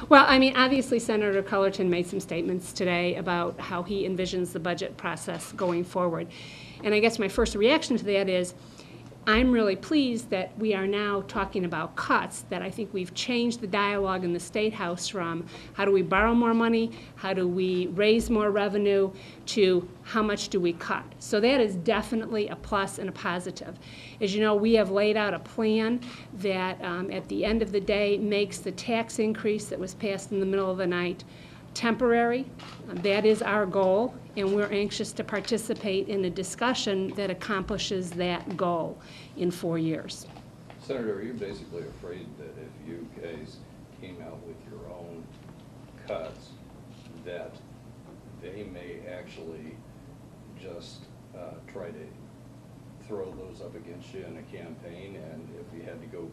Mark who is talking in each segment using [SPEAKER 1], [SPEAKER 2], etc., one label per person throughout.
[SPEAKER 1] Well, I mean, obviously Senator Cullerton made some statements today about how he envisions the budget process going forward. And I guess my first reaction to that is, I'm really pleased that we are now talking about cuts, that I think we've changed the dialogue in the State House from how do we borrow more money, how do we raise more revenue, to how much do we cut. So that is definitely a plus and a positive. As you know, we have laid out a plan that at the end of the day makes the tax increase that was passed in the middle of the night temporary. That is our goal, and we're anxious to participate in a discussion that accomplishes that goal in 4 years.
[SPEAKER 2] Senator, are you basically afraid that if you guys came out with your own cuts, that they may actually just try to throw those up against you in a campaign, and if you had to go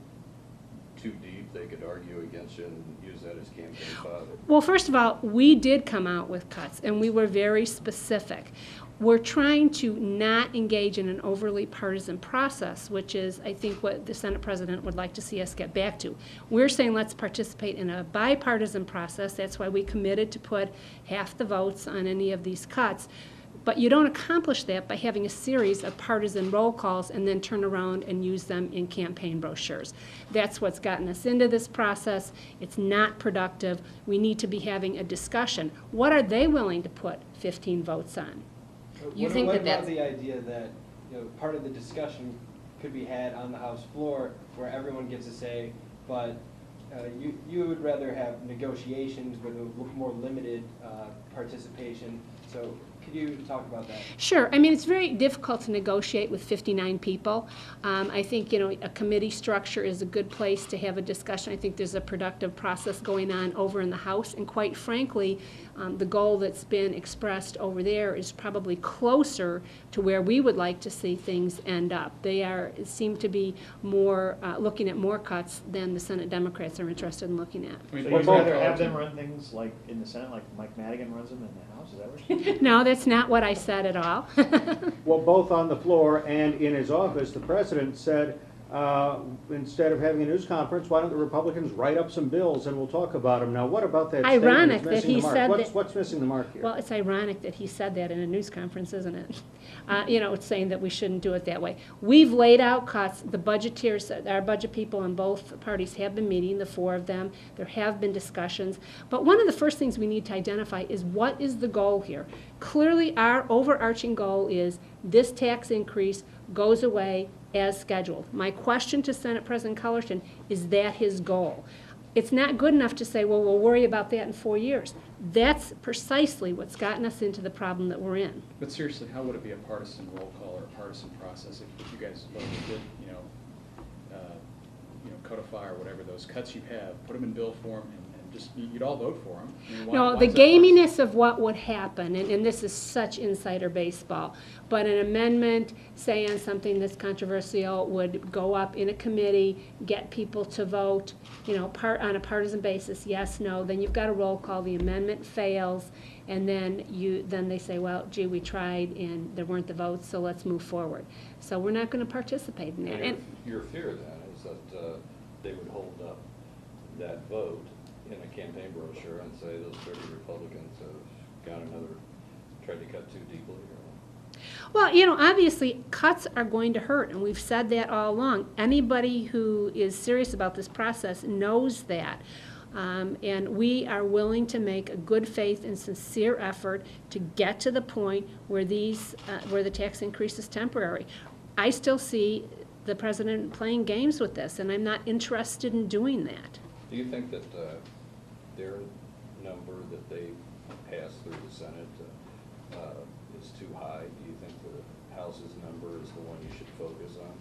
[SPEAKER 2] too deep, they could argue against you and use that as campaign fodder?
[SPEAKER 1] Well, first of all, we did come out with cuts, and we were very specific. We're trying to not engage in an overly partisan process, which is, I think, what the Senate President would like to see us get back to. We're saying let's participate in a bipartisan process. That's why we committed to put half the votes on any of these cuts. But you don't accomplish that by having a series of partisan roll calls and then turn around and use them in campaign brochures. That's what's gotten us into this process. It's not productive. We need to be having a discussion. What are they willing to put 15 votes on?
[SPEAKER 3] You think that that's the idea that, you know, part of the discussion could be had on the House floor where everyone gets a say, but you would rather have negotiations with a more limited participation. So could you talk about that?
[SPEAKER 1] Sure. I mean, it's very difficult to negotiate with 59 people. I think, you know, a committee structure is a good place to have a discussion. I think there's a productive process going on over in the House, and quite frankly, the goal that's been expressed over there is probably closer to where we would like to see things end up. They seem to be more looking at more cuts than the Senate Democrats are interested in looking at.
[SPEAKER 4] So you'd rather have them run things like in the Senate, like Mike Madigan runs them in the House? Is that what you're saying?
[SPEAKER 1] No, that's not what I said at all.
[SPEAKER 5] Well, both on the floor and in his office, the president said, instead of having a news conference, why don't the Republicans write up some bills and we'll talk about them. Now, what about that
[SPEAKER 1] Ironic
[SPEAKER 5] statement is
[SPEAKER 1] that he
[SPEAKER 5] missing the
[SPEAKER 1] said
[SPEAKER 5] mark?
[SPEAKER 1] that.
[SPEAKER 5] What's missing the mark here?
[SPEAKER 1] Well, it's ironic that he said that in a news conference, isn't it? You know, it's saying that we shouldn't do it that way. We've laid out cuts. The budgeteers, our budget people on both parties have been meeting, the four of them. There have been discussions. But one of the first things we need to identify is what is the goal here? Clearly, our overarching goal is this tax increase goes away as scheduled. My question to Senate President Cullerton, is that his goal? It's not good enough to say, well, we'll worry about that in 4 years. That's precisely what's gotten us into the problem that we're in.
[SPEAKER 4] But seriously, how would it be a partisan roll call or a partisan process if you guys voted to, codify or whatever those cuts you have, put them in bill form, and just you'd all vote for them? I mean,
[SPEAKER 1] No, the gaminess of what would happen, and this is such insider baseball, but an amendment, say on something that's controversial, would go up in a committee, get people to vote, on a partisan basis, yes, no, then you've got a roll call, the amendment fails, and then they say, well, gee, we tried and there weren't the votes, so let's move forward. So we're not going to participate in that.
[SPEAKER 2] And your fear then is that they would hold up that vote in a campaign brochure and say those 30 Republicans have tried to cut too deeply?
[SPEAKER 1] Well, obviously cuts are going to hurt, and we've said that all along. Anybody who is serious about this process knows that. And we are willing to make a good faith and sincere effort to get to the point where where the tax increase is temporary. I still see the president playing games with this, and I'm not interested in doing that.
[SPEAKER 2] Do you think that their number that they passed through the Senate is too high? Do you think the House's number is the one you should focus on?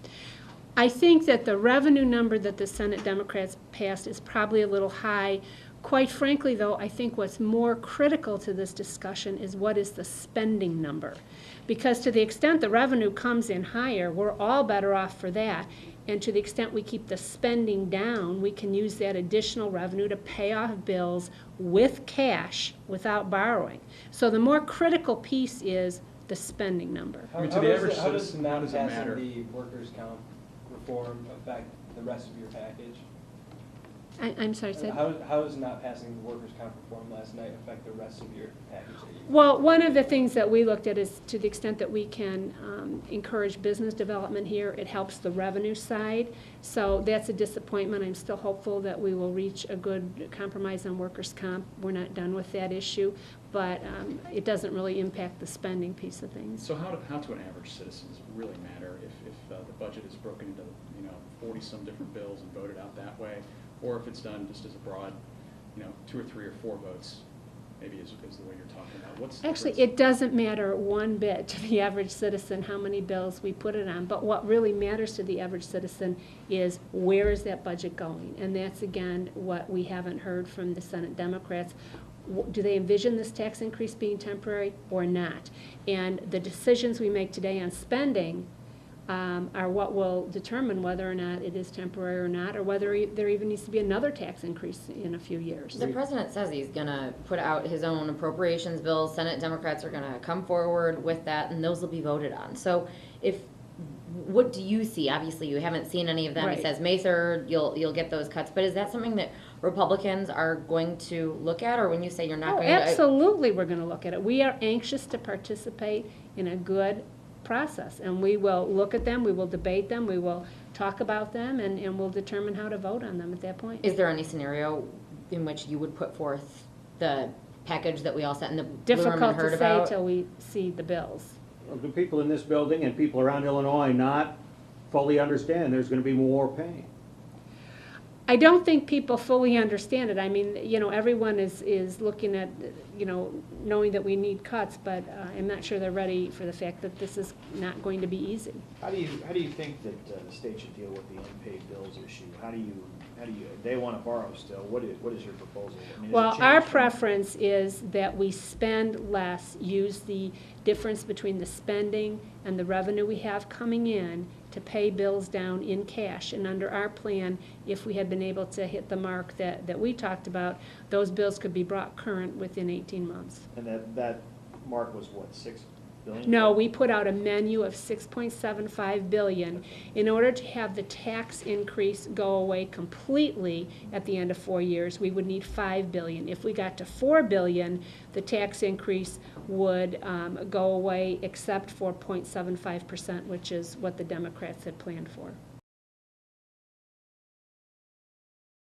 [SPEAKER 1] I think that the revenue number that the Senate Democrats passed is probably a little high. Quite frankly, though, I think what's more critical to this discussion is what is the spending number. Because to the extent the revenue comes in higher, we're all better off for that. And to the extent we keep the spending down, we can use that additional revenue to pay off bills with cash without borrowing. So the more critical piece is the spending number.
[SPEAKER 3] How does not passing the workers' comp reform affect the rest of your package?
[SPEAKER 1] I'm sorry, Sid?
[SPEAKER 3] How does not passing the workers' comp reform last night affect the rest of your package?
[SPEAKER 1] Well, one of the things that we looked at is to the extent that we can encourage business development here, it helps the revenue side. So that's a disappointment. I'm still hopeful that we will reach a good compromise on workers' comp. We're not done with that issue, but it doesn't really impact the spending piece of things.
[SPEAKER 4] So how to an average citizen does it really matter if the budget is broken into 40-some different bills and voted out that way, or if it's done just as a broad 2 or 3 or 4 votes, maybe is the way you're talking about? What's the
[SPEAKER 1] Actually,
[SPEAKER 4] difference?
[SPEAKER 1] it doesn't matter one bit to the average citizen how many bills we put it on, but what really matters to the average citizen is where is that budget going? And that's, again, what we haven't heard from the Senate Democrats. Do they envision this tax increase being temporary or not? And the decisions we make today on spending are what will determine whether or not it is temporary or not, or whether there even needs to be another tax increase in a few years.
[SPEAKER 6] The president says he's going to put out his own appropriations bills. Senate Democrats are going to come forward with that, and those will be voted on. So what do you see? Obviously, you haven't seen any of them.
[SPEAKER 1] Right.
[SPEAKER 6] He says May 3rd, you'll get those cuts. But is that something that Republicans are going to look at, or when you say you're not going to?
[SPEAKER 1] Absolutely, we're going to look at it. We are anxious to participate in a good process, and we will look at them, we will debate them, we will talk about them, and we'll determine how to vote on them at that point.
[SPEAKER 6] Is there any scenario in which you would put forth the package that we all sat in the blue room and
[SPEAKER 1] Difficult
[SPEAKER 6] heard
[SPEAKER 1] to say
[SPEAKER 6] about?
[SPEAKER 1] till we see the bills.
[SPEAKER 5] Do people in this building and people around Illinois not fully understand there's going to be more pain?
[SPEAKER 1] I don't think people fully understand it. I mean, everyone is looking at, knowing that we need cuts, but I'm not sure they're ready for the fact that this is not going to be easy.
[SPEAKER 7] How do you think that the state should deal with the unpaid bills issue? How do you, they want to borrow still, what is your proposal? I mean,
[SPEAKER 1] Well,
[SPEAKER 7] does it
[SPEAKER 1] our
[SPEAKER 7] change from-
[SPEAKER 1] preference is that we spend less, use the difference between the spending and the revenue we have coming in to pay bills down in cash. And under our plan, if we had been able to hit the mark that we talked about, those bills could be brought current within 18 months.
[SPEAKER 7] And that mark was what, 6 billion?
[SPEAKER 1] No, we put out a menu of 6.75 billion. In order to have the tax increase go away completely at the end of 4 years, we would need 5 billion. If we got to 4 billion, the tax increase would go away except for 0.75%, which is what the Democrats had planned for.